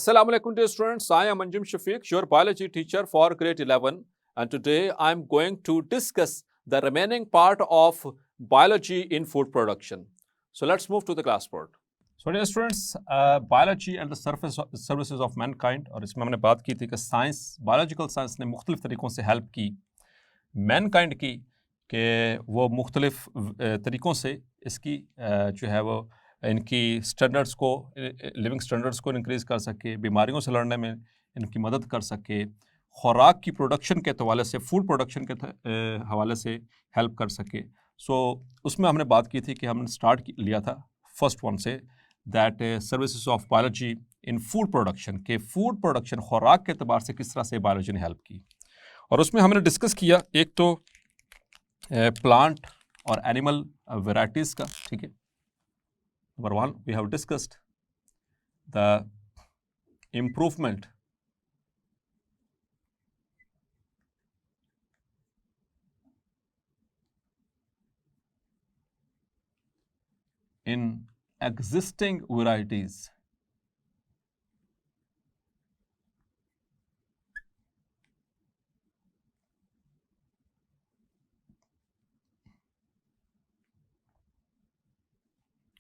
Assalamu alaikum dear students, I am Anjum Shafiq, your biology teacher for grade 11, and today I am going to discuss the remaining part of biology in food production. So let's move to the class board. So dear students, biology and the services of mankind, और इसमें हमने बात की थी कि science, biological science ने मुख्तलिफ तरीक़ों से हेल्प की मैनकाइंड की कि वो मुख्तलिफ तरीक़ों से इसकी जो है वो इनकी स्टैंडर्ड्स को, लिविंग स्टैंडर्ड्स को इंक्रीज़ कर सके, बीमारियों से लड़ने में इनकी मदद कर सके, खुराक की प्रोडक्शन के हवाले से, फूड प्रोडक्शन के हवाले से हेल्प कर सके. सो उसमें हमने बात की थी कि हमने स्टार्ट लिया था फर्स्ट वन से, that services of biology in food production, के फूड प्रोडक्शन खुराक के अतबार से किस तरह से बायोलॉजी ने हेल्प की. और उसमें हमने डिस्कस किया एक तो प्लांट और एनिमल वेराइटीज़ का. ठीक है, number one we have discussed the improvement in existing varieties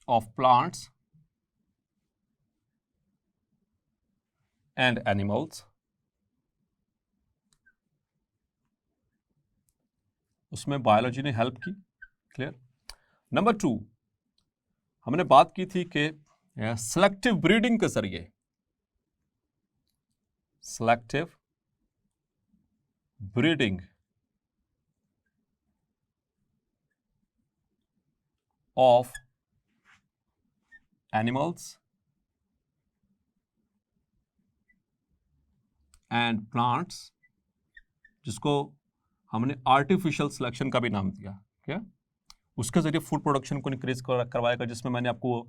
of plants and animals. उसमें बायोलॉजी ने हेल्प की. क्लियर. नंबर टू हमने बात की थी कि सेलेक्टिव ब्रीडिंग के जरिए, selective breeding of animals and plants, जिसको हमने आर्टिफिशियल सिलेक्शन का भी नाम दिया. क्या उसके ज़रिए फूड प्रोडक्शन को इंक्रीज करवाएगा, जिसमें मैंने आपको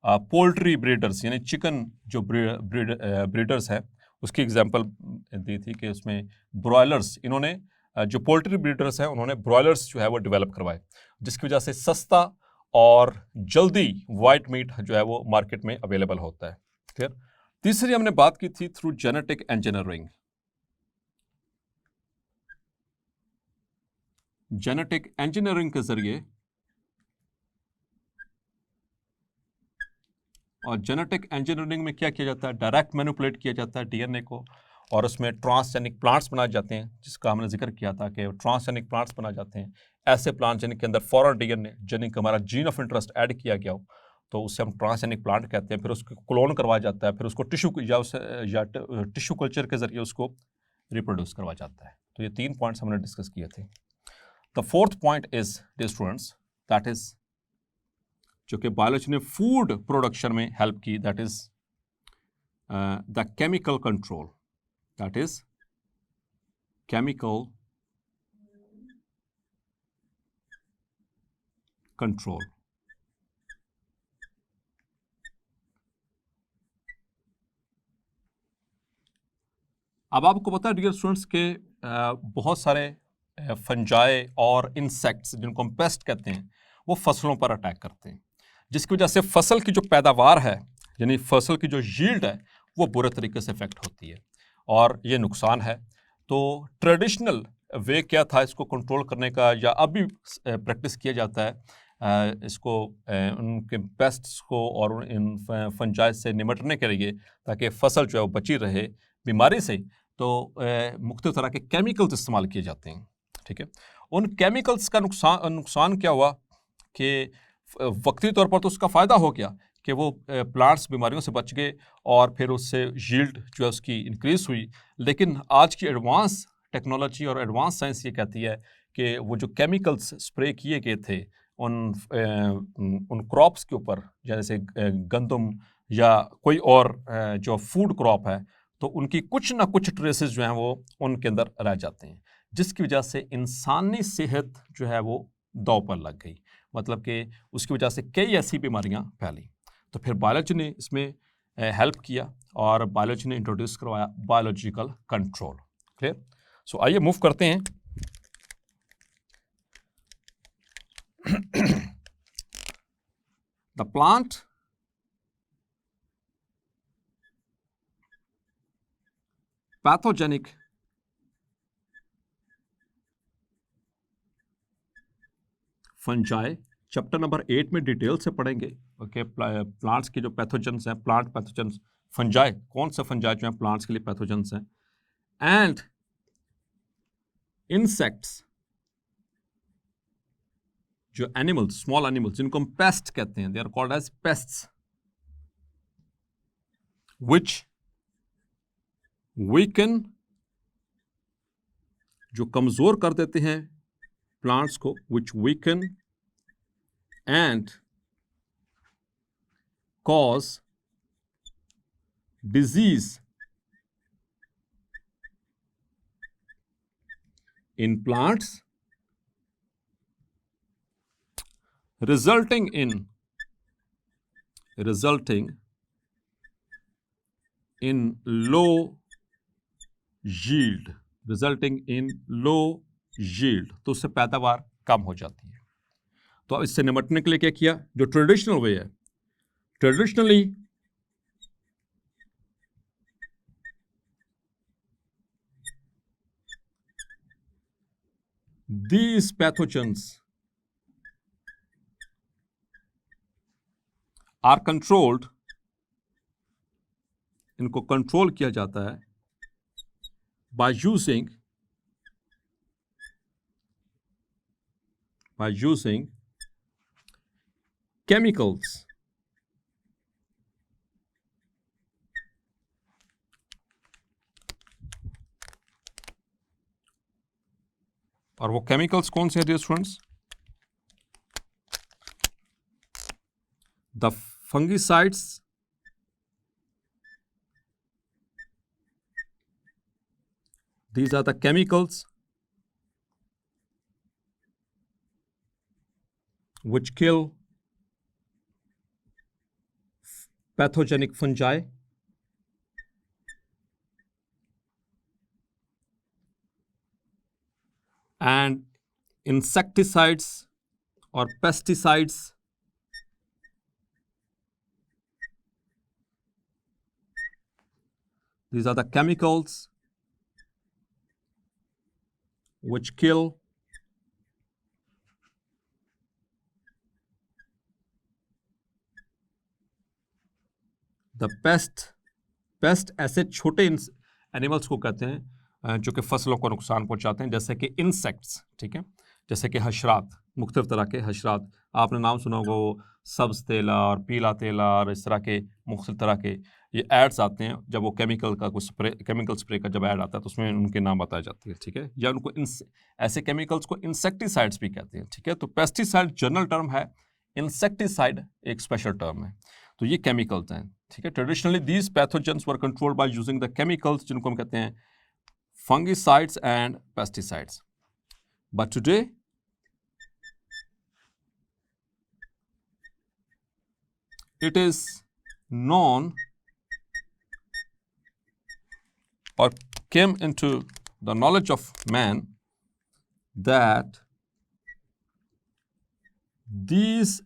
पोल्ट्री ब्रीडर्स यानी चिकन जो ब्रीडर्स है उसकी एग्जांपल दी थी कि उसमें ब्रॉयलर्स, इन्होंने जो पोल्ट्री ब्रीडर्स हैं उन्होंने ब्रॉयलर्स जो है वो डेवलप करवाए, जिसकी वजह से सस्ता और जल्दी वाइट मीट जो है वो मार्केट में अवेलेबल होता है. क्लियर. तीसरी हमने बात की थी through genetic engineering. Genetic engineering के जरिए, और जेनेटिक इंजीनियरिंग में क्या किया जाता है, डायरेक्ट मैनिपुलेट किया जाता है डीएनए को, और उसमें ट्रांसजेनिक प्लांट्स बनाए जाते हैं, जिसका हमने जिक्र किया था कि ट्रांसजेनिक प्लांट्स बनाए जाते हैं, ऐसे प्लांट जिनके अंदर फॉरेन डीएनए यानी कि हमारा जीन ऑफ इंटरेस्ट ऐड किया गया हो, तो उससे हम ट्रांसजेनिक प्लांट कहते हैं. फिर उसको क्लोन करवाया जाता है, फिर उसको टिश्यू कल्चर के जरिए उसको रिप्रोड्यूस करवाया जाता है. तो ये 3 पॉइंट्स हमने डिस्कस किए थे. The fourth point is dear students, that is जो कि बायोलॉजी ने फूड प्रोडक्शन में हेल्प की, that is the chemical control. That is chemical control. अब आपको पता है डियर स्टूडेंट्स के बहुत सारे फंजाई और इंसेक्ट्स जिनको हम पेस्ट कहते हैं वो फसलों पर अटैक करते हैं, जिसकी वजह से फसल की जो पैदावार है यानी फसल की जो यील्ड है वो बुरे तरीके से इफेक्ट होती है और ये नुकसान है. तो ट्रेडिशनल वे क्या था इसको कंट्रोल करने का, या अब भी प्रैक्टिस किया जाता है इसको उनके पेस्ट्स को और इन फंजाई से निपटने के लिए, ताकि फसल जो है वो बची रहे बीमारी से. तो मुख्तलिफ तरह के केमिकल्स इस्तेमाल किए जाते हैं. ठीक है. उन केमिकल्स का नुकसान क्या हुआ कि वक्ती तौर पर तो उसका फ़ायदा हो गया कि वो प्लांट्स बीमारियों से बच गए और फिर उससे यील्ड जो है उसकी इंक्रीज़ हुई. लेकिन आज की एडवांस टेक्नोलॉजी और एडवांस साइंस ये कहती है कि वो जो केमिकल्स स्प्रे किए गए थे उन क्रॉप्स के ऊपर, जैसे गंदम या कोई और जो फूड क्रॉप है, तो उनकी कुछ ना कुछ ट्रेसेस जो हैं वो उनके अंदर रह जाते हैं, जिसकी वजह से इंसानी सेहत जो है वो दांव पर लग गई. मतलब कि उसकी वजह से कई ऐसी बीमारियां फैली. तो फिर बायोलॉजी ने इसमें हेल्प किया और बायोलॉजी ने इंट्रोड्यूस करवाया बायोलॉजिकल कंट्रोल. क्लियर. सो आइए मूव करते हैं the plant pathogenic fungi chapter number 8 में डिटेल से पढ़ेंगे। ओके, प्लांट्स की जो पैथोजेंस हैं, प्लांट पैथोजेंस, फंजाई, कौन सा फंजाई जो है प्लांट्स के लिए पैथोजेंस हैं, एंड इंसेक्ट्स, जो एनिमल्स, स्मॉल एनिमल्स जिनको हम पेस्ट कहते हैं, they are called as pests, which weaken, जो कमजोर कर देते हैं प्लांट्स को, which weaken and cause disease in plants, resulting in low yield, तो उससे पैदावार कम हो जाती है। तो अब इससे निपटने के लिए क्या किया, जो ट्रेडिशनल वे है, traditionally these pathogens are controlled, इनको कंट्रोल किया जाता है by using chemicals, और वो केमिकल्स कौन से हैं dear students, the fungicides, these are the chemicals which kill pathogenic fungi, and insecticides or pesticides these are the chemicals which kill the pest ऐसे छोटे एनिमल्स को कहते हैं जो कि फसलों को नुकसान पहुंचाते हैं, जैसे कि इंसेक्ट्स, ठीक है, जैसे कि हशरात, मुख्तलिफ तरह के हशरात, आपने नाम सुना होगा वो सब्ज तेला और पीला तेला और इस तरह के मुख्तलिफ तरह के ये एड्स आते हैं, जब वो केमिकल स्प्रे का जब ऐड आता है तो उसमें उनके नाम बताए जाते हैं, ठीक है, या उनको ऐसे केमिकल्स को इंसेक्टिसाइड्स भी कहते हैं, ठीक है। तो पेस्टिसाइड जनरल टर्म है, इंसेक्टिसाइड एक स्पेशल टर्म है। तो ये केमिकल्स हैं, ठीक है। Traditionally these pathogens were controlled by using the chemicals, जिनको हम कहते हैं fungicides and pesticides. But today it is known or came into the knowledge of man that these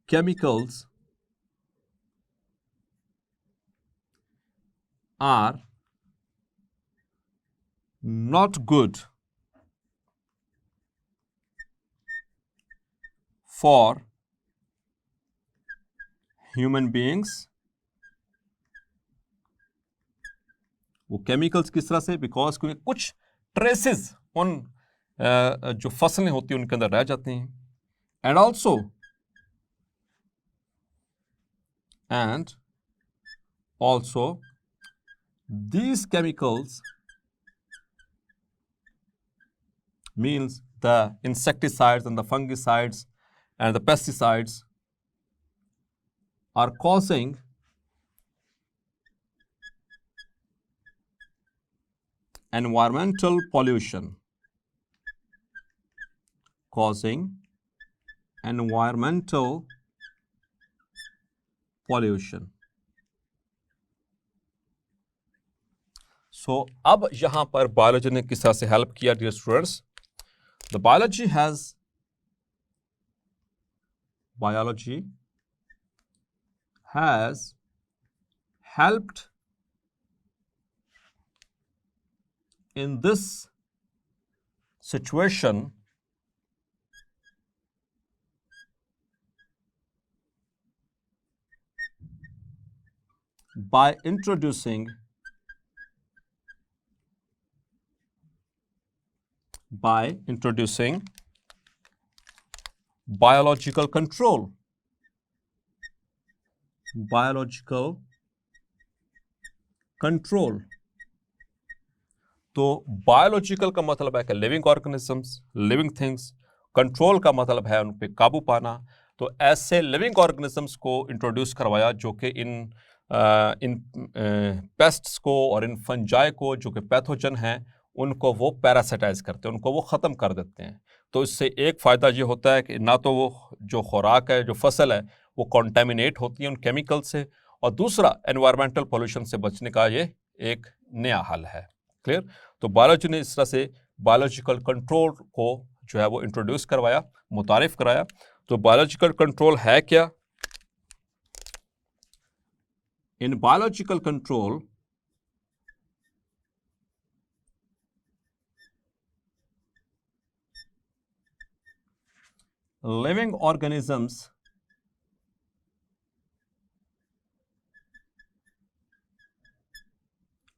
chemicals are not good for human beings. वो chemicals किस तरह से, because क्योंकि कुछ ट्रेसेस उन जो फसलें होती हैं उनके अंदर रह जाती हैं, and also these chemicals means the insecticides and the fungicides and the pesticides are causing environmental pollution, So, अब यहां पर बायोलॉजी ने किस तरह से हेल्प किया dear students, the biology has helped in this situation, by introducing biological control. तो biological का मतलब है कि living organisms, living things, control का मतलब है उन पे काबू पाना। तो ऐसे लिविंग ऑर्गेनिजम्स को इंट्रोड्यूस करवाया जो कि इन पेस्ट्स को और इन फंजाई को जो कि पैथोजन हैं उनको वो पैरासिटाइज करते हैं, उनको वो ख़त्म कर देते हैं। तो इससे एक फ़ायदा ये होता है कि ना तो वो जो खुराक है, जो फसल है, वो कॉन्टेमिनेट होती है उन केमिकल से, और दूसरा एनवायरमेंटल पोल्यूशन से बचने का ये एक नया हल है। क्लियर? तो बायोलॉजी ने इस तरह से बायोलॉजिकल कंट्रोल को जो है वो इंट्रोड्यूस करवाया, मुतारिफ कराया। तो बायोलॉजिकल कंट्रोल है क्या? In biological control living organisms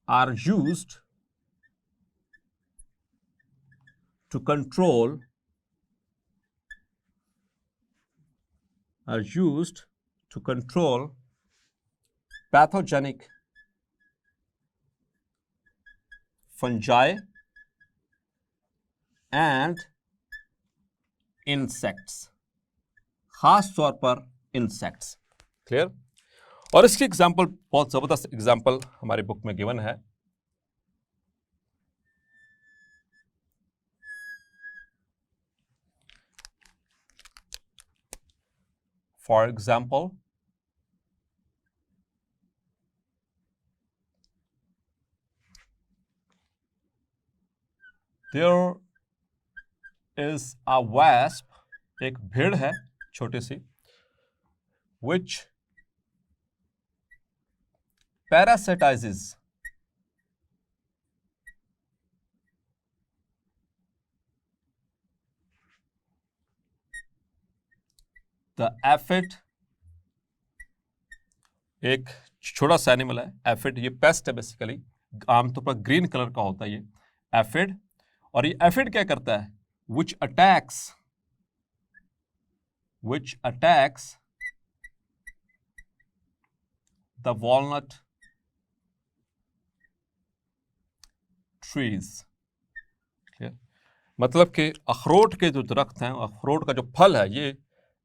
are used to control pathogenic fungi and insects, खास तौर पर इंसेक्ट्स। क्लियर? और इसकी एग्जाम्पल, बहुत जबरदस्त एग्जाम्पल हमारी बुक में गिवन है। For example, there is a wasp, एक भीड़ है छोटी सी, विच parasitizes the aphid, एक छोटा सा एनिमल है एफिड, ये पेस्ट है बेसिकली, आमतौर पर ग्रीन कलर का होता है ये एफिड। और ये एफिड क्या करता है? which attacks the walnut trees। मतलब कि अखरोट के जो दरख्त हैं, अखरोट का जो फल है, ये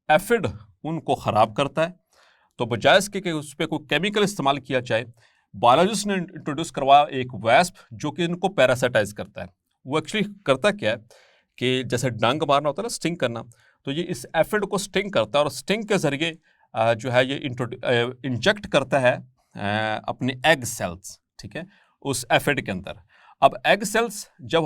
एफिड उनको ख़राब करता है। तो बजाय इसके कि उस पर कोई केमिकल इस्तेमाल किया जाए, बायोलॉजिस्ट ने इंट्रोड्यूस करवाया एक वैस्प जो कि इनको पैरासाइटाइज करता है। वो एक्चुअली करता क्या है कि जैसे डंक मारना होता है ना, स्टिंग करना, तो ये इस एफिड को स्टिंग करता है और स्टिंग के ज़रिए जो है ये इंजेक्ट करता है अपने एग सेल्स, ठीक है, उस एफिड के अंदर। अब एग सेल्स जब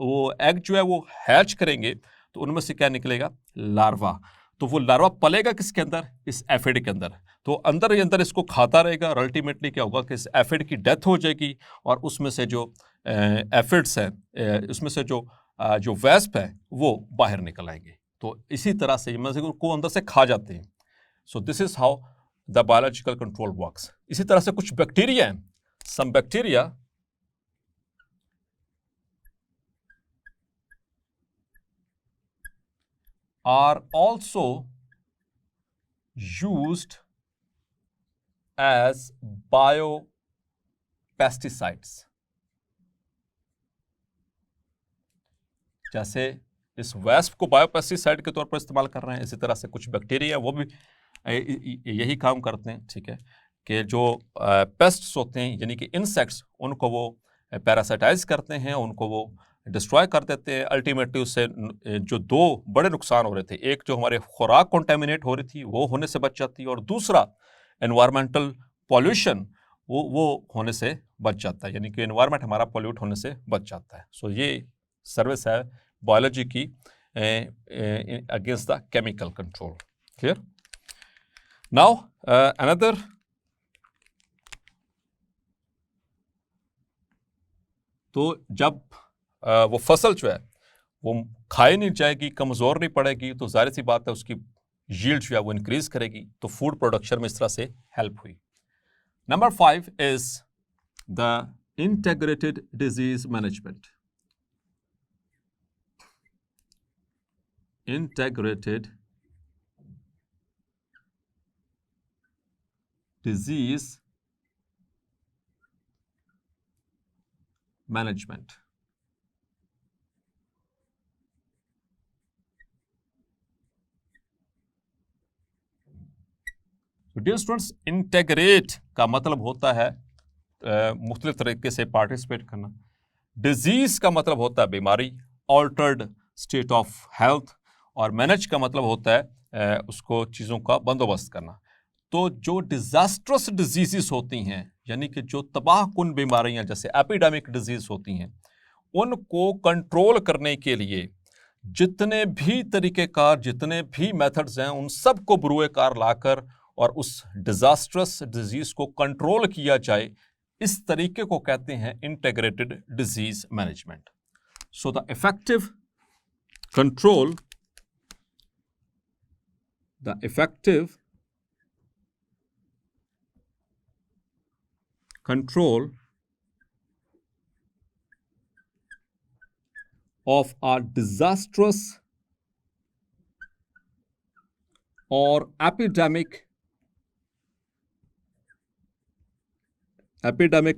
वो एग जो है वो हैच करेंगे तो उनमें से क्या निकलेगा? लार्वा। तो वो लार्वा पलेगा किसके अंदर? इस एफिड के अंदर। तो अंदर ही अंदर इसको खाता रहेगा और अल्टीमेटली क्या होगा कि इस एफिड की डेथ हो जाएगी और उसमें से जो एफिड्स हैं, उसमें से जो वैस्प है वो बाहर निकल आएंगे। तो इसी तरह से को अंदर से खा जाते हैं। So this is how the biological control works. इसी तरह से कुछ बैक्टीरिया हैं, some bacteria are also used as biopesticides। जैसे इस वैस्प को बायोपेस्टिसाइड के तौर पर इस्तेमाल कर रहे हैं, इसी तरह से कुछ बैक्टीरिया वो भी यही काम करते हैं, ठीक है, कि जो पेस्ट्स होते हैं यानी कि इंसेक्ट्स, उनको वो पैरासाइटाइज करते हैं, उनको वो डिस्ट्रॉय कर देते हैं। अल्टीमेटली उससे जो दो बड़े नुकसान हो रहे थे, एक जो हमारे खुराक कॉन्टेमिनेट हो रही थी वो होने से बच जाती है, और दूसरा एनवायरमेंटल पॉल्यूशन वो होने से बच जाता है, यानी कि एनवायरमेंट हमारा पॉल्यूट होने से बच जाता है। सो ये सर्विस है बायोलॉजी की against the chemical control. Clear? Now another तो जब वो फसल जो है वो खाई नहीं जाएगी, कमज़ोर नहीं पड़ेगी, तो जाहिर सी बात है उसकी यील्ड जो है वो इंक्रीज करेगी। तो फूड प्रोडक्शन में इस तरह से हेल्प हुई। Number 5 is the integrated disease management. Integrated disease management. Dear students, integrate का मतलब होता है मुख्तलिफ तरीके से पार्टिसिपेट करना। डिजीज का मतलब होता है बीमारी, ऑल्टर्ड स्टेट ऑफ हेल्थ, और मैनेज का मतलब होता है उसको चीज़ों का बंदोबस्त करना। तो जो डिजास्ट्रस डिजीज़ होती हैं, यानी कि जो तबाह कुन बीमारियां जैसे एपिडेमिक डिजीज होती हैं, उनको कंट्रोल करने के लिए जितने भी तरीक़ेकार, जितने भी मेथड्स हैं, उन सब को बरूए कार लाकर और उस डिजास्ट्रस डिजीज को कंट्रोल किया जाए, इस तरीके को कहते हैं integrated disease management. So the effective control, the effective control of a disastrous or epidemic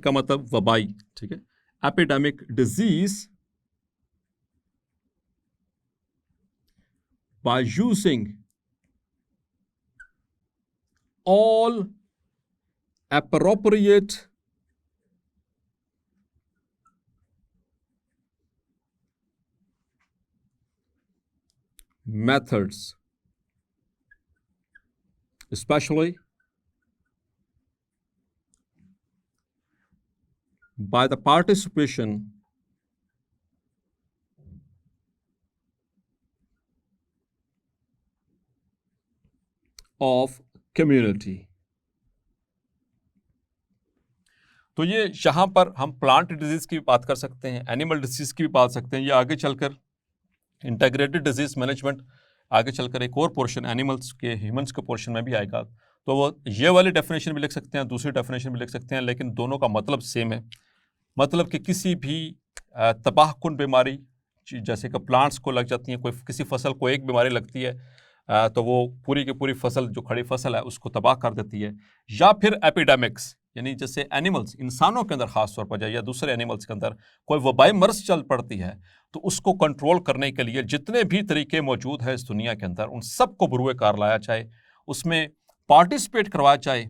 का मतलब वबाई, ठीक है, epidemic disease by using all appropriate methods, especially by the participation of community। तो ये यहाँ पर हम प्लांट डिजीज की भी बात कर सकते हैं, एनिमल डिजीज की भी बात सकते हैं। ये आगे चलकर इंटीग्रेटेड डिजीज मैनेजमेंट आगे चलकर एक और पोर्शन एनिमल्स के, ह्यूमंस के पोर्शन में भी आएगा। तो वो ये वाली डेफिनेशन भी लिख सकते हैं, दूसरी डेफिनेशन भी लिख सकते हैं, लेकिन दोनों का मतलब सेम है। मतलब कि किसी भी तबाहकुन बीमारी, जैसे कि प्लांट्स को लग जाती हैं, कोई किसी फसल को एक बीमारी लगती है तो वो पूरी की पूरी फसल, जो खड़ी फसल है, उसको तबाह कर देती है। या फिर एपिडेमिक्स, यानी जैसे एनिमल्स, इंसानों के अंदर खास तौर पर या दूसरे एनिमल्स के अंदर कोई वबाई मर्ज चल पड़ती है, तो उसको कंट्रोल करने के लिए जितने भी तरीके मौजूद हैं इस दुनिया के अंदर, उन सबको बरूए कार लाया जाए, उसमें पार्टिसिपेट करवाया जाए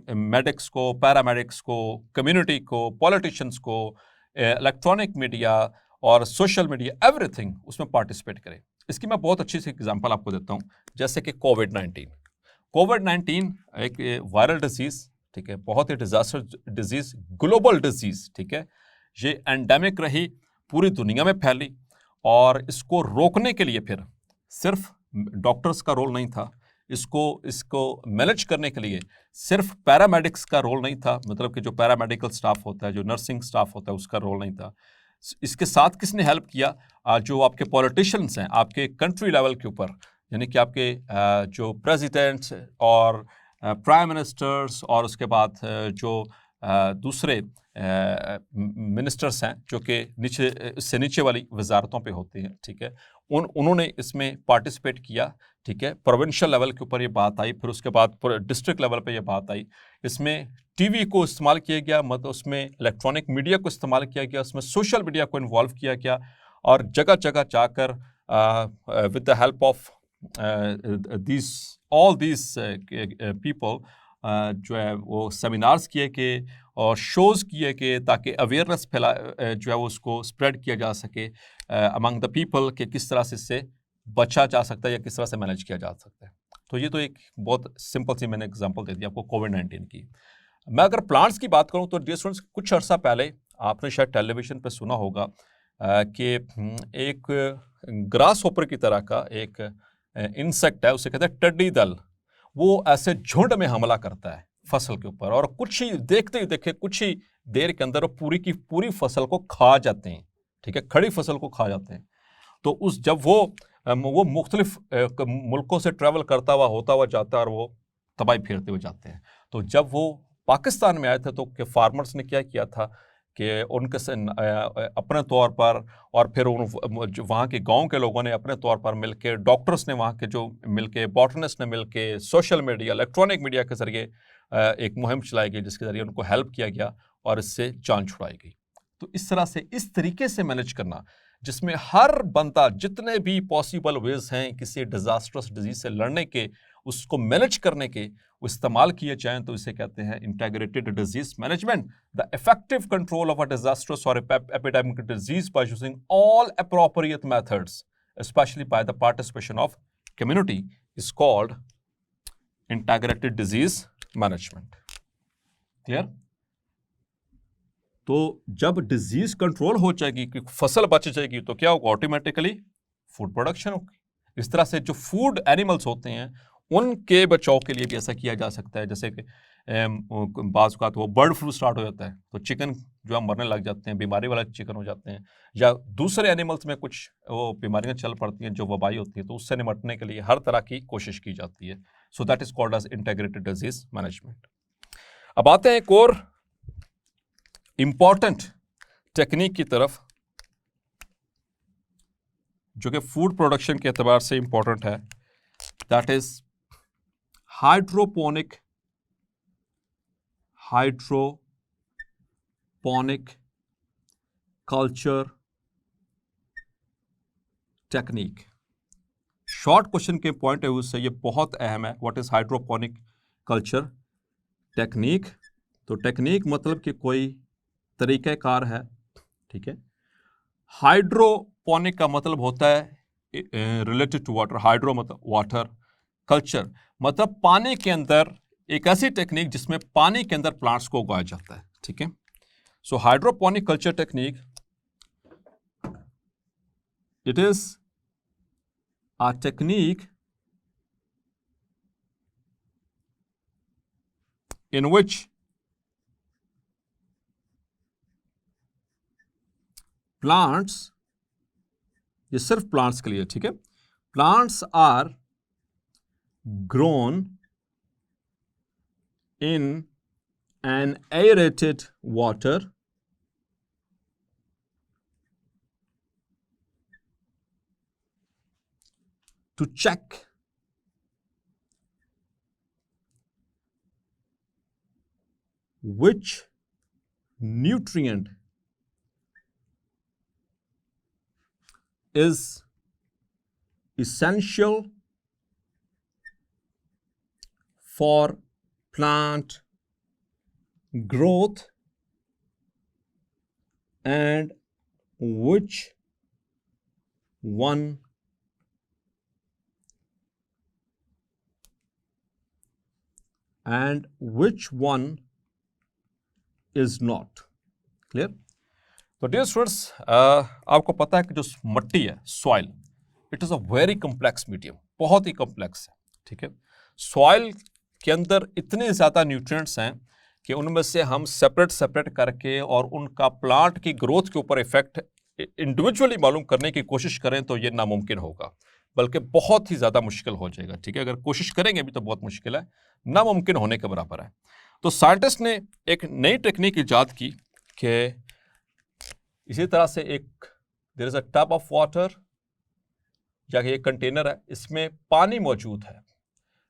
मेडिक्स को, पैरामेडिक्स को, कम्युनिटी को, पॉलिटिशियंस को, इलेक्ट्रॉनिक मीडिया और सोशल मीडिया, एवरीथिंग उसमें पार्टिसिपेट करे। इसकी मैं बहुत अच्छी सी एग्जांपल आपको देता हूँ, जैसे कि कोविड-19 एक वायरल डिजीज़, ठीक है, बहुत ही डिजास्टर डिजीज़, ग्लोबल डिजीज़, ठीक है। ये एंडेमिक रही, पूरी दुनिया में फैली, और इसको रोकने के लिए फिर सिर्फ डॉक्टर्स का रोल नहीं था, इसको मैनेज करने के लिए सिर्फ पैरामेडिक्स का रोल नहीं था, मतलब कि जो पैरामेडिकल स्टाफ होता है, जो नर्सिंग स्टाफ होता है, उसका रोल नहीं था। इसके साथ किसने हेल्प किया? जो आपके पॉलिटिशियंस हैं, आपके कंट्री लेवल के ऊपर, यानी कि आपके जो प्रेसिडेंट्स और प्राइम मिनिस्टर्स, और उसके बाद जो दूसरे मिनिस्टर्स हैं जो कि इससे नीचे वाली वजारतों पे होते हैं, ठीक है, उन्होंने इसमें पार्टिसिपेट किया, ठीक है। प्रोविंशियल लेवल के ऊपर ये बात आई, फिर उसके बाद डिस्ट्रिक्ट लेवल पे ये बात आई। इसमें टीवी को इस्तेमाल किया गया, मतलब उसमें इलेक्ट्रॉनिक मीडिया को इस्तेमाल किया गया, उसमें सोशल मीडिया को इन्वॉल्व किया गया, और जगह जगह जाकर with the help of all these people जो है वो सेमिनार्स किए गए और शोज़ किए गए, ताकि अवेयरनेस फैला जो है वो उसको स्प्रेड किया जा सके अमंग द पीपल, कि किस तरह से इससे बचा जा सकता है या किस तरह से मैनेज किया जा सकता है। तो ये तो एक बहुत सिंपल सी मैंने एग्जांपल दे दी आपको कोविड-19 की। मैं अगर प्लांट्स की बात करूं तो डियर स्टूडेंट्स, कुछ अर्सा पहले आपने शायद टेलीविज़न पे सुना होगा कि एक ग्रास होपर की तरह का एक इंसेक्ट है, उसे कहते हैं टिड्डी दल। वो ऐसे झुंड में हमला करता है फसल के ऊपर, और कुछ ही देखते ही देखे कुछ ही देर के अंदर वो पूरी की पूरी फसल को खा जाते हैं, ठीक है, खड़ी फसल को खा जाते हैं। तो उस जब वो मुख्तलिफ मुल्कों से ट्रैवल करता हुआ होता हुआ जाता है और वो तबाही फेरते हुए जाते हैं। तो जब वो पाकिस्तान में आए थे तो फार्मर्स ने क्या किया था कि उनके से अपने तौर पर और फिर वहाँ के गांव के लोगों ने अपने तौर पर मिलके, डॉक्टर्स ने वहाँ के जो मिलके, बॉटनिस्ट ने मिलके, सोशल मीडिया, इलेक्ट्रॉनिक मीडिया के ज़रिए एक मुहिम चलाई गई जिसके ज़रिए उनको हेल्प किया गया और इससे जान छुड़ाई गई। तो इस तरह से, इस तरीके से मैनेज करना जिसमें हर बंदा जितने भी पॉसिबल वेज हैं किसी डिजास्टरस डिजीज से लड़ने के, उसको मैनेज करने के, वो इस्तेमाल किए जाएं, तो इसे कहते हैं integrated disease management, the effective control of a disastrous or epidemic disease by using all appropriate methods especially by the participation of community is called integrated disease management. Clear? तो जब डिजीज कंट्रोल हो जाएगी, कि फसल बच जाएगी, तो क्या होगा? ऑटोमेटिकली फूड प्रोडक्शन होगी। इस तरह से जो फूड एनिमल्स होते हैं उनके बचाव के लिए भी ऐसा किया जा सकता है। जैसे कि बाज़ औक़ात वो बर्ड फ्लू स्टार्ट हो जाता है तो चिकन जो है मरने लग जाते हैं, बीमारी वाला चिकन हो जाते हैं, या दूसरे एनिमल्स में कुछ वो बीमारियां चल पड़ती हैं जो वबाई होती है, तो उससे निपटने के लिए हर तरह की कोशिश की जाती है। So that is called as integrated disease management. अब आते हैं एक और इंपॉर्टेंट टेक्निक की तरफ जो कि फूड प्रोडक्शन के एतबार से इंपॉर्टेंट है, that is hydroponic culture technique. Short question के पॉइंट ऑफ व्यू से ये बहुत अहम है। What is hydroponic culture technique? तो टेक्निक मतलब कि कोई तरीक़ाकार है, ठीक है। हाइड्रोपोनिक का मतलब होता है रिलेटेड टू वाटर, हाइड्रो मतलब वाटर, कल्चर मतलब पानी के अंदर एक ऐसी टेक्निक जिसमें पानी के अंदर प्लांट्स को उगाया जाता है, ठीक है। So hydroponic culture technique, it is a technique in which plants, ये सिर्फ प्लांट्स के लिए, ठीक है, plants are grown in an aerated water to check which nutrient is essential for plant growth and which one is not. Clear? तो dear students, आपको पता है कि जो मट्टी है, soil, it is a very complex medium, बहुत ही complex है, ठीक है। सॉइल के अंदर इतने ज़्यादा न्यूट्रिएंट्स हैं कि उनमें से हम सेपरेट करके और उनका प्लांट की ग्रोथ के ऊपर इफेक्ट इंडिविजुअली मालूम करने की कोशिश करें तो ये नामुमकिन होगा, बल्कि बहुत ही ज़्यादा मुश्किल हो जाएगा, ठीक है। अगर कोशिश करेंगे भी तो बहुत मुश्किल है, नामुमकिन होने के बराबर है। तो साइंटिस्ट ने एक नई टेक्निक इजाद की कि इसी तरह से एक there is a tub of water, या ये कंटेनर है, इसमें पानी मौजूद है,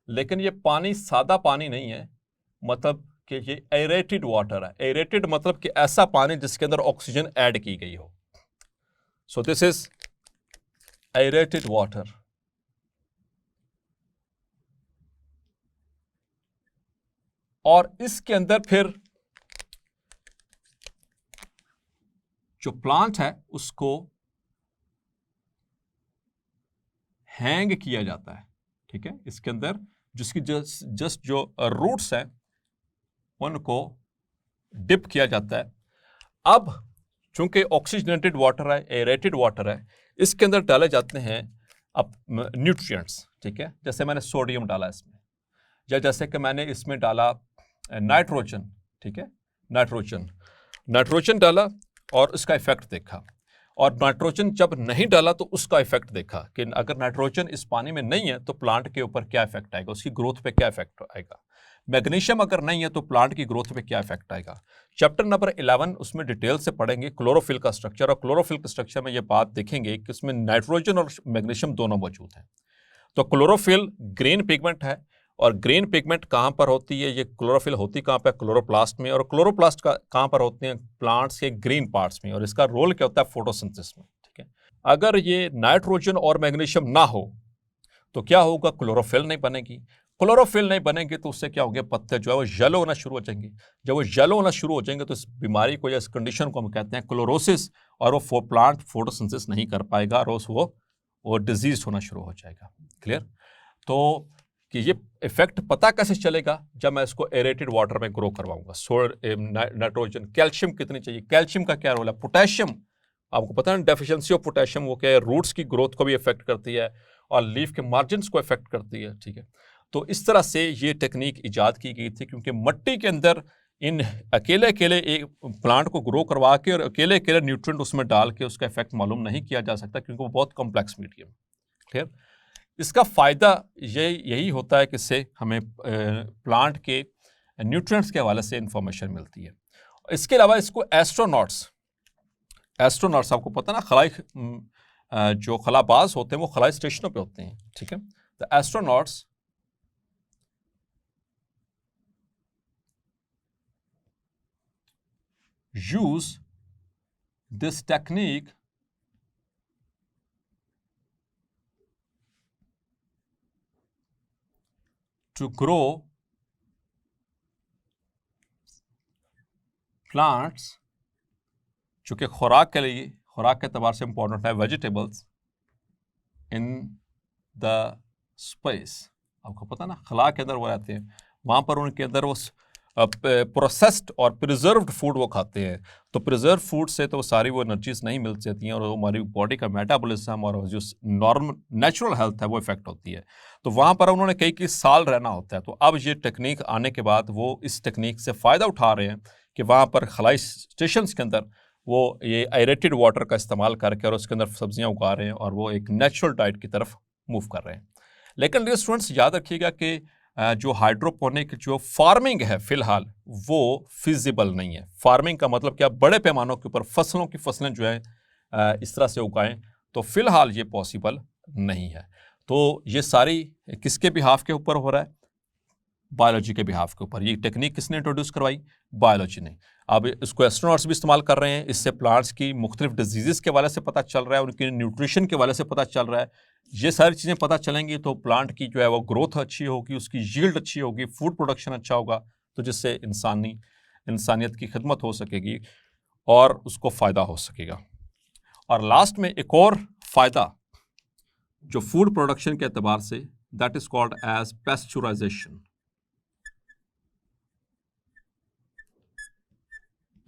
लेकिन ये पानी सादा पानी नहीं है, मतलब कि ये एरेटेड वाटर है। एरेटेड मतलब कि ऐसा पानी जिसके अंदर ऑक्सीजन ऐड की गई हो। सो दिस इज एरेटेड वाटर। और इसके अंदर फिर जो प्लांट है उसको हैंग किया जाता है, ठीक है। इसके अंदर जिसकी जस्ट जो रूट्स हैं उनको डिप किया जाता है। अब चूंकि ऑक्सीजनेटेड वाटर है, एरेटेड वाटर है, इसके अंदर डाले जाते हैं अब न्यूट्रिएंट्स, ठीक है। जैसे मैंने सोडियम डाला इसमें, या जैसे कि मैंने इसमें डाला नाइट्रोजन, ठीक है, नाइट्रोजन। नाइट्रोजन डाला और इसका इफेक्ट देखा, और नाइट्रोजन जब नहीं डाला तो उसका इफेक्ट देखा कि अगर नाइट्रोजन इस पानी में नहीं है तो प्लांट के ऊपर क्या इफेक्ट आएगा, उसकी ग्रोथ पे क्या इफेक्ट आएगा। मैग्नीशियम अगर नहीं है तो प्लांट की ग्रोथ पे क्या इफेक्ट आएगा। चैप्टर नंबर 11 उसमें डिटेल से पढ़ेंगे क्लोरोफिल का स्ट्रक्चर, और क्लोरोफिल के स्ट्रक्चर में ये बात देखेंगे कि उसमें नाइट्रोजन और मैग्नीशियम दोनों मौजूद हैं। तो क्लोरोफिल ग्रीन पिगमेंट है, और ग्रीन पिगमेंट कहाँ पर होती है, ये क्लोरोफिल होती कहाँ पर, क्लोरोप्लास्ट में, और क्लोरोप्लास्ट का कहाँ पर होते हैं, प्लांट्स के ग्रीन पार्ट्स में, और इसका रोल क्या होता है, फोटोसिंथेसिस में। ठीक है, अगर ये नाइट्रोजन और मैग्नीशियम ना हो तो क्या होगा, क्लोरोफिल नहीं बनेगी। क्लोरोफिल नहीं बनेंगे तो उससे क्या हो गया, पत्ते जो है वो येलो होना शुरू हो जाएंगे। जब वो येलो होना शुरू हो जाएंगे तो इस बीमारी को या इस कंडीशन को हम कहते हैं क्लोरोसिस, और वो प्लांट फोटोसिंथेसिस नहीं कर पाएगा और वो डिजीज होना शुरू हो जाएगा। क्लियर। तो कि ये इफेक्ट पता कैसे चलेगा, जब मैं इसको एरेटेड वाटर में ग्रो करवाऊंगा। नाइट्रोजन, कैल्शियम कितनी चाहिए, कैल्शियम का क्या रोल है, पोटेशियम, आपको पता है डेफिशिएंसी ऑफ पोटेशियम वो क्या है, रूट्स की ग्रोथ को भी इफेक्ट करती है और लीफ के मार्जिन्स को इफेक्ट करती है। ठीक है, तो इस तरह से ये टेक्निक इजाद की गई थी, क्योंकि मिट्टी के अंदर इन अकेले अकेले एक प्लांट को ग्रो करवा के और अकेले अकेले न्यूट्रिएंट उसमें डाल के उसका इफेक्ट मालूम नहीं किया जा सकता, क्योंकि वो बहुत कॉम्प्लेक्स मीडियम। क्लियर। इसका फ़ायदा यही होता है कि इससे हमें प्लांट के न्यूट्रिएंट्स के हवाले से इंफॉर्मेशन मिलती है। इसके अलावा इसको एस्ट्रोनॉट्स आपको पता ना, जो खलाबाज होते हैं वो खलाई स्टेशनों पे होते हैं। ठीक है, the astronauts use this technique to grow plants, चूँकि खुराक के एतबार से इंपॉर्टेंट है, वेजिटेबल्स इन द स्पेस। आपको पता ना, खला के अंदर वो रहते हैं, वहाँ पर उनके अंदर वो प्रोसेस्ड और प्रिजर्व्ड फूड वो खाते हैं। तो प्रिजर्व फूड से तो सारी वो एनर्जीज नहीं मिल जाती हैं, और हमारी बॉडी का मेटाबॉलिज्म और जो नॉर्मल नेचुरल हेल्थ है वो इफेक्ट होती है। तो वहाँ पर उन्होंने कई साल रहना होता है। तो अब ये टेक्निक आने के बाद वो इस टेक्निक से फ़ायदा उठा रहे हैं कि वहाँ पर खलाई स्टेशंस के अंदर वो ये एरेटेड वाटर का इस्तेमाल करके और उसके अंदर सब्जियाँ उगा रहे हैं, और वो एक नेचुरल डाइट की तरफ मूव कर रहे हैं। लेकिन डियर स्टूडेंट्स, याद रखिएगा कि जो हाइड्रोपोनिक जो फार्मिंग है फिलहाल वो फिजिबल नहीं है। फार्मिंग का मतलब क्या, बड़े पैमानों के ऊपर फसलें जो है इस तरह से उगाएं, तो फिलहाल ये पॉसिबल नहीं है। तो ये सारी किसके बिहाफ के ऊपर हो रहा है, बायोलॉजी के बिहाफ के ऊपर। ये टेक्निक किसने इंट्रोड्यूस करवाई, बायोलॉजी ने। अब इसको एस्ट्रोनॉट्स भी इस्तेमाल कर रहे हैं। इससे प्लांट्स की मुख्तलिफ डिजीज़ के वाले से पता चल रहा है, उनके न्यूट्रिशन के वाले से पता चल रहा है। ये सारी चीज़ें पता चलेंगी तो प्लांट की जो है वो ग्रोथ अच्छी होगी, उसकी यील्ड अच्छी होगी, फूड प्रोडक्शन अच्छा होगा, तो जिससे इंसानियत की खिदमत हो सकेगी और उसको फ़ायदा हो सकेगा। और लास्ट में एक और फ़ायदा जो फूड प्रोडक्शन के एतबार से, दैट इज़ कॉल्ड एज पैस्चुराइजेशन।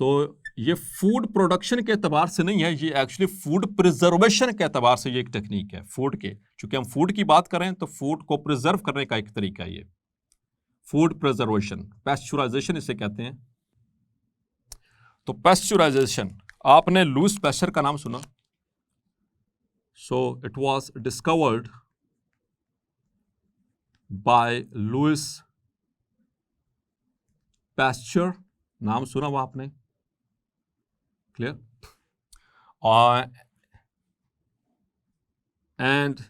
तो ये फूड प्रोडक्शन के एतबार से नहीं है, ये एक्चुअली फूड प्रिजर्वेशन के एतबार से ये एक टेक्निक है फूड के। चूंकि हम फूड की बात करें तो फूड को प्रिजर्व करने का एक तरीका है ये फूड प्रिजर्वेशन, पैस्चुराइजेशन इसे कहते हैं। तो पैस्चुराइजेशन, आपने लुईस पैस्चर का नाम सुना। So it was discovered by Louis Pasteur, नाम सुना हुआ आपने, क्लियर। एंड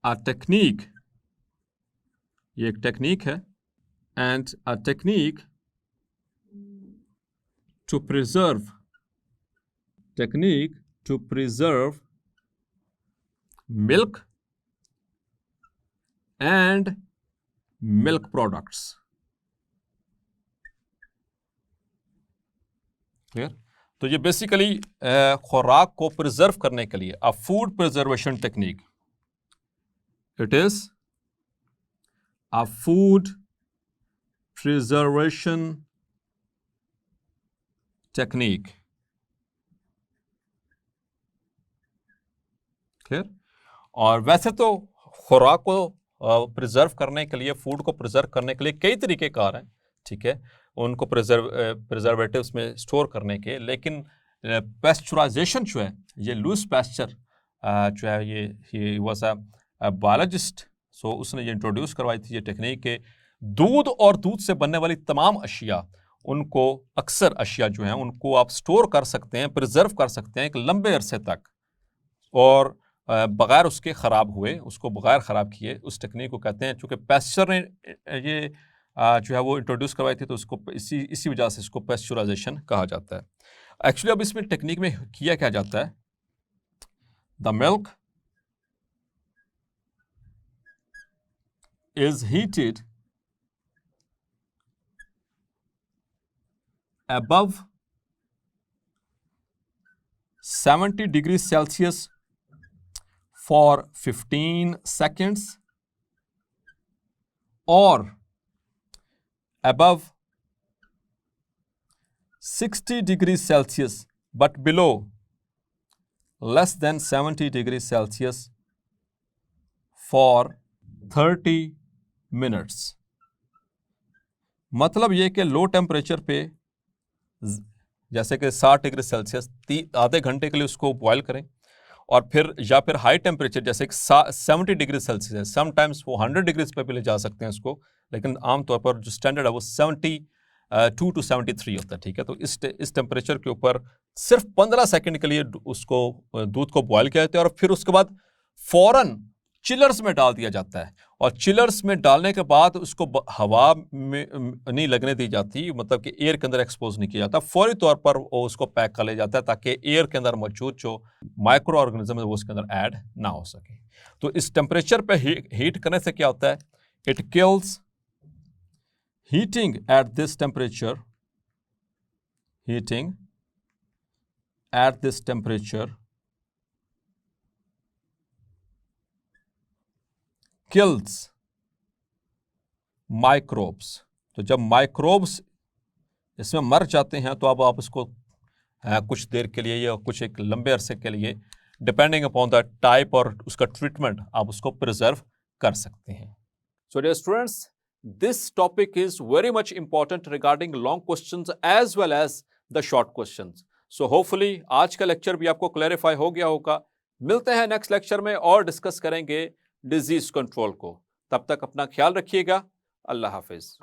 अ टेक्निक, ये एक टेक्निक है, and a technique to preserve milk and milk products, clear. तो ये बेसिकली खुराक को प्रिजर्व करने के लिए a food preservation technique, it is a food preservation technique, clear. और वैसे तो खुराक को प्रिजर्व करने के लिए, फूड को प्रिजर्व करने के लिए कई तरीके कार हैं, ठीक है। उनको प्रिजर्वेटिव्स में स्टोर करने के, लेकिन पेस्चुराइजेशन जो है, ये लुईस पास्चर जो है ये वाज अ बायोलॉजिस्ट, सो उसने ये इंट्रोड्यूस करवाई थी ये टेक्निक के दूध और दूध से बनने वाली तमाम अशिया, उनको अक्सर अशिया जो हैं उनको आप स्टोर कर सकते हैं, प्रिजर्व कर सकते हैं एक लंबे अरसे तक, और बगैर उसके ख़राब हुए, उसको बगैर ख़राब किए। उस टेक्निक को कहते हैं, चूँकि पास्चर ने ये जो है वो इंट्रोड्यूस करवाई थी, तो उसको इसी वजह से इसको पेस्चुराइजेशन कहा जाता है। एक्चुअली अब इसमें टेक्निक में किया क्या जाता है, the milk is heated above 70 degrees Celsius for 15 seconds or above 60 degrees Celsius but below less than 70 degrees Celsius for 30 minutes. मतलब ये कि लो टेम्परेचर पे जैसे कि 60 डिग्री सेल्सियस आधे घंटे के लिए उसको बॉयल करें, और फिर या फिर हाई टेम्परेचर जैसे कि 70 डिग्री सेल्सियस है, समटाइम्स वो 100 डिग्रीज पे भी ले जा सकते हैं उसको, लेकिन आमतौर पर जो स्टैंडर्ड है वो 72 टू 73 होता है, ठीक है। तो इस टेम्परेचर के ऊपर सिर्फ 15 सेकंड के लिए उसको दूध को बॉयल किया जाता है, और फिर उसके बाद फ़ौरन चिलर्स में डाल दिया जाता है, और चिलर्स में डालने के बाद उसको हवा में नहीं लगने दी जाती, मतलब कि एयर के अंदर एक्सपोज नहीं किया जाता, फौरी तौर पर वो उसको पैक कर लिया जाता है ताकि एयर के अंदर मौजूद जो माइक्रो ऑर्गेनिज्म है वो उसके अंदर ऐड ना हो सके। तो इस टेम्परेचर पे हीट करने से क्या होता है, it kills heating at this temperature, heating at this temperature kills microbes। तो जब माइक्रोब्स इसमें मर जाते हैं तो अब आप इसको कुछ देर के लिए या कुछ एक लंबे अरसे के लिए, डिपेंडिंग अपॉन द टाइप और उसका ट्रीटमेंट, आप उसको प्रिजर्व कर सकते हैं। So dear students, this topic is very much important regarding long questions as well as the short questions. So hopefully आज का लेक्चर भी आपको क्लैरिफाई हो गया होगा। मिलते हैं नेक्स्ट लेक्चर में और डिस्कस करेंगे डिजीज कंट्रोल को। तब तक अपना ख्याल रखिएगा। अल्लाह हाफिज।